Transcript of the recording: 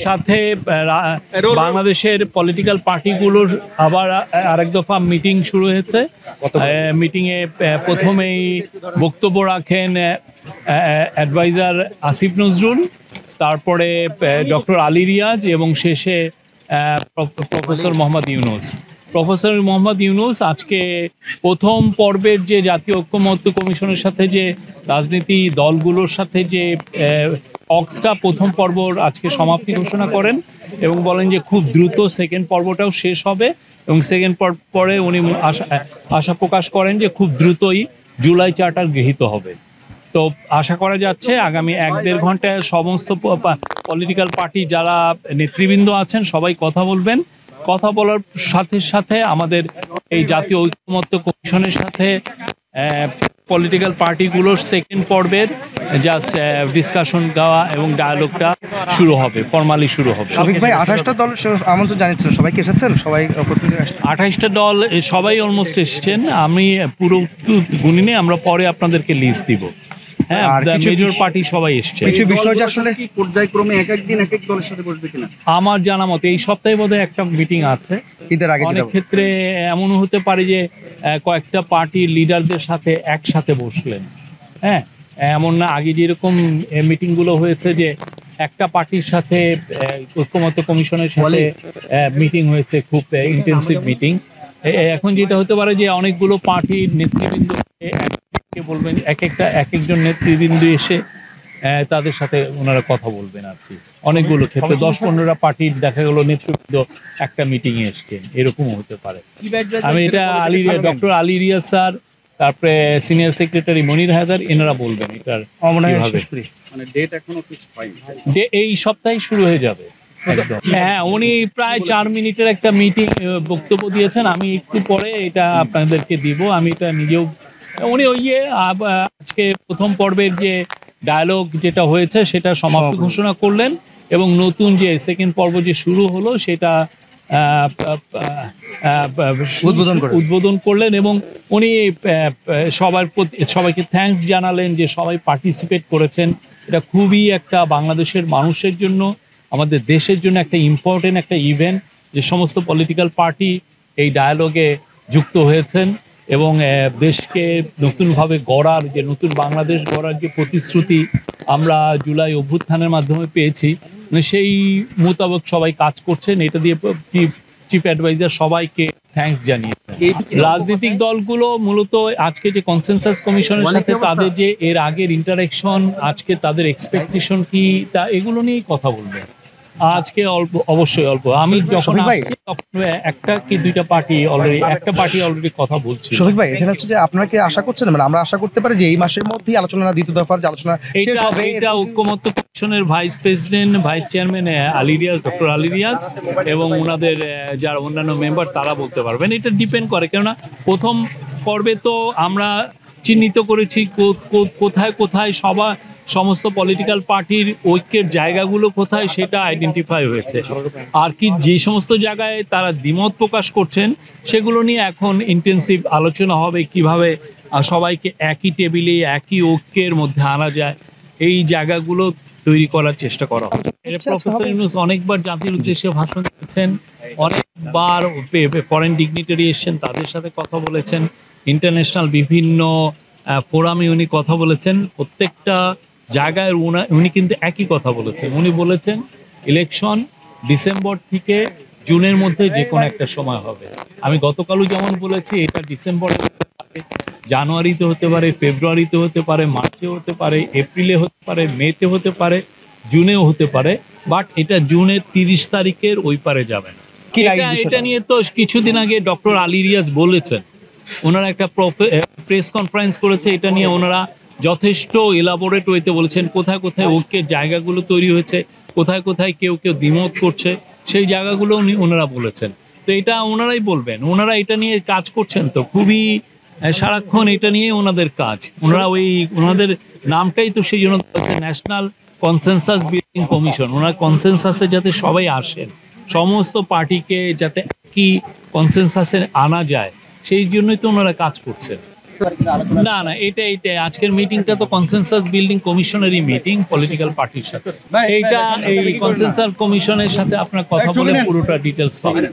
সাথে বাংলাদেশের পলিটিক্যাল পার্টিগুলোর আবার আরেক দফা মিটিং শুরু হয়েছে। মিটিংয়ে প্রথমেই বক্তব্য রাখেন অ্যাডভাইজার আসিফ নজরুল, তারপরে ডক্টর আলী রিয়াজ এবং শেষে প্রফেসর মোহাম্মদ ইউনুস। প্রফেসর মোহাম্মদ ইউনুস আজকে প্রথম পর্বের যে জাতীয় ঐক্যমত্য কমিশনের সাথে যে রাজনীতি দলগুলোর সাথে যে অক্সটা প্রথম পর্ব আজকে সমাপ্তি ঘোষণা করেন এবং বলেন যে খুব দ্রুত সেকেন্ড পর্বটাও শেষ হবে এবং সেকেন্ড পরে উনি আশা প্রকাশ করেন যে খুব দ্রুতই জুলাই চার্টার গৃহীত হবে। তো আশা করা যাচ্ছে আগামী 1-1.5 ঘন্টায় সমস্ত পলিটিক্যাল পার্টি যারা নেতৃবৃন্দ আছেন সবাই কথা বলবেন। কথা বলার সাথে সাথে আমাদের এই জাতীয় ঐক্যমত্য কমিশনের সাথে পলিটিক্যাল পার্টিগুলোর সেকেন্ড পর্বের জাস্ট ডিসকাশন দেওয়া এবং ডায়ালগটা শুরু হবে, ফর্মালি শুরু হবে। ভাই 28টা দল আমন্ত্রণ জানিয়েছেন, সবাই কি এসেছেন? সবাই 28টা দল সবাই অলমোস্ট এসেছেন। আমি পুরো গুণিনে আমরা পরে আপনাদেরকে লিস্ট দিব। হ্যাঁ, মেজর পার্টি সবাই এসছে। কিছু বিষয় আসলে পর্যায়ক্রমে এক দিন এক দলের সাথে বসবে কিনা আমার জানা মতে এই সপ্তাহে বোধহয় একটা মিটিং আছে। ঈদের আগে অনেক ক্ষেত্রে এমনও হতে পারে যে কয়েকটা পার্টির লিডারদের সাথে একসাথে বসলেন। হ্যাঁ, এমন না আগে যেরকম মিটিং গুলো হয়েছে যে একটা পার্টির সাথে ঐক্যমত্য কমিশনের সাথে মিটিং হয়েছে, খুব ইন্টেন্সিভ মিটিং। এখন যেটা হতে পারে যে অনেকগুলো পার্টির নেতৃবৃন্দ বলবেন, এক একজন নেতৃবৃন্দ এসে তাদের সাথে ওনারা কথা বলবেন আর কি। অনেকগুলো ক্ষেত্রে 10-15টা পার্টির দেখা গেল নেতৃবৃন্দ একটা মিটিং এ এসছেন, এরকমও হতে পারে। আমি এটা ডক্টর আলী রিয়াজ স্যার, তারপরে সিনিয়র সেক্রেটারি মনির হায়দার, এনারা বলবেন এটার মানে ডেট এখনো ফিক্সড হয়নি। এই সপ্তাহে শুরু হয়ে যাবে। হ্যাঁ, উনি প্রায় 4 মিনিটের একটা মিটিং বক্তব্য দিয়েছেন। আমি একটু পরে এটা আপনাদেরকে দিব। আমি এটা নিজেও উনি আজকে প্রথম পর্বের যে ডায়ালগ যেটা হয়েছে সেটা সমাপ্তি ঘোষণা করলেন এবং নতুন যে সেকেন্ড পর্ব যে শুরু হলো সেটা উদ্বোধন করলেন এবং উনি সবাইকে থ্যাঙ্কস জানালেন যে সবাই পার্টিসিপেট করেছেন। এটা খুবই একটা বাংলাদেশের মানুষের জন্য, আমাদের দেশের জন্য একটা ইম্পর্টেন্ট একটা ইভেন্ট যে সমস্ত পলিটিক্যাল পার্টি এই ডায়ালগে যুক্ত হয়েছেন এবং দেশকে নতুনভাবে গড়ার যে নতুন বাংলাদেশ গড়ার যে প্রতিশ্রুতি আমরা জুলাই অভ্যুত্থানের মাধ্যমে পেয়েছি, সেই মোতাবেক সবাই কাজ করছেন। এটা দিয়ে চিফ অ্যাডভাইজার সবাইকে থ্যাঙ্কস জানিয়েছেন। রাজনৈতিক দলগুলো মূলত আজকে যে কনসেনসাস কমিশনের সাথে তাদের যে এর আগের ইন্টারাকশন, আজকে তাদের এক্সপেকটেশন কি, তা এগুলো নিয়েই কথা বলবেন আজকে। অবশ্যই অল্প আমি যখন একটা কি দুইটা পার্টি অলরেডি কথা বলছি। শফিক ভাই, এখানে হচ্ছে যে আপনারা কি আশা করছেন, মানে আমরা আশা করতে পারি যে এই মাসের মধ্যেই আলোচনা, দ্বিতীয় দফার যে আলোচনা শেষ হবে? এটা ঐক্যমত্য কমিশনের vice president, vice chairman Ali Riaz, doctor Ali Riaz এবং ওনাদের যারা অন্যান্য মেম্বার তারা বলতে পারবেন। এটা ডিপেন্ড করে, কেননা প্রথম পর্বে তো আমরা চিহ্নিত করেছি কোথায় কোথায় সমস্ত পলিটিক্যাল পার্টির ঐক্যের জায়গাগুলো কোথায় সেটা আইডেন্টিফাই হয়েছে। আর কি যে সমস্ত জায়গায় তারা দ্বিমত প্রকাশ করছেন সেগুলো নিয়ে এখন ইন্টেন্সিভ আলোচনা হবে, কিভাবে সবাইকে একই টেবিলে একই ঐক্যের মধ্যে আনা যায়, এই জায়গাগুলো তৈরি করার চেষ্টা করা হবে। প্রফেসর ইউনূস অনেকবার জাতির উদ্দেশ্যে ভাষণ দিয়েছেন, অনেকবার ফরেন ডিগনিটারি এসছেন, তাদের সাথে কথা বলেছেন, ইন্টারন্যাশনাল বিভিন্ন ফোরামে উনি কথা বলেছেন। প্রত্যেকটা জায়গায় উনি কিন্তু একই কথা বলেছেন। উনি বলেছেন ইলেকশন ডিসেম্বর থেকে জুনের মধ্যে যে কোনো একটা সময় হবে। আমি গতকালও যেমন বলেছি, এটা ডিসেম্বরে জানুয়ারিতে হতে পারে, ফেব্রুয়ারিতে হতে পারে, মার্চে হতে পারে, এপ্রিলে হতে পারে, মেতে হতে পারে, জুনেও হতে পারে, বাট এটা জুনের 30 তারিখের ওই পারে যাবে না। এটা নিয়ে তো কিছুদিন আগে ডক্টর আলী রিয়াজ বলেছেন, ওনারা একটা প্রেস কনফারেন্স করেছে, এটা নিয়ে ওনারা যথেষ্ট এলাবোরেট ওয়েতে বলেছেন কোথায় কোথায় ঐক্যের জায়গাগুলো তৈরি হয়েছে, কোথায় কোথায় কেউ দ্বিমত করছে, সেই জায়গাগুলো ওনারা বলেছেন। তো এটা ওনারাই বলবেন, ওনারা এটা নিয়ে কাজ করছেন, তো খুবই সারাক্ষণ এটা নিয়ে ওনাদের কাজ। ওনাদের নামটাই তো সেই জন্য ন্যাশনাল কনসেনসাস বিল্ডিং কমিশন। ওনারা কনসেনসাসে যাতে সবাই আসেন, সমস্ত পার্টিকে যাতে কি কনসেনসাসে আনা যায়, সেই জন্যই তো ওনারা কাজ করছেন। না না, এটা আজকের মিটিংটা তো কনসেনসাস বিল্ডিং কমিশনেরই মিটিং পলিটিক্যাল পার্টির সাথে। এইটা এই কনসেনসাস কমিশনের সাথে আপনার কথা বলে পুরোটা ডিটেলস পাবেন।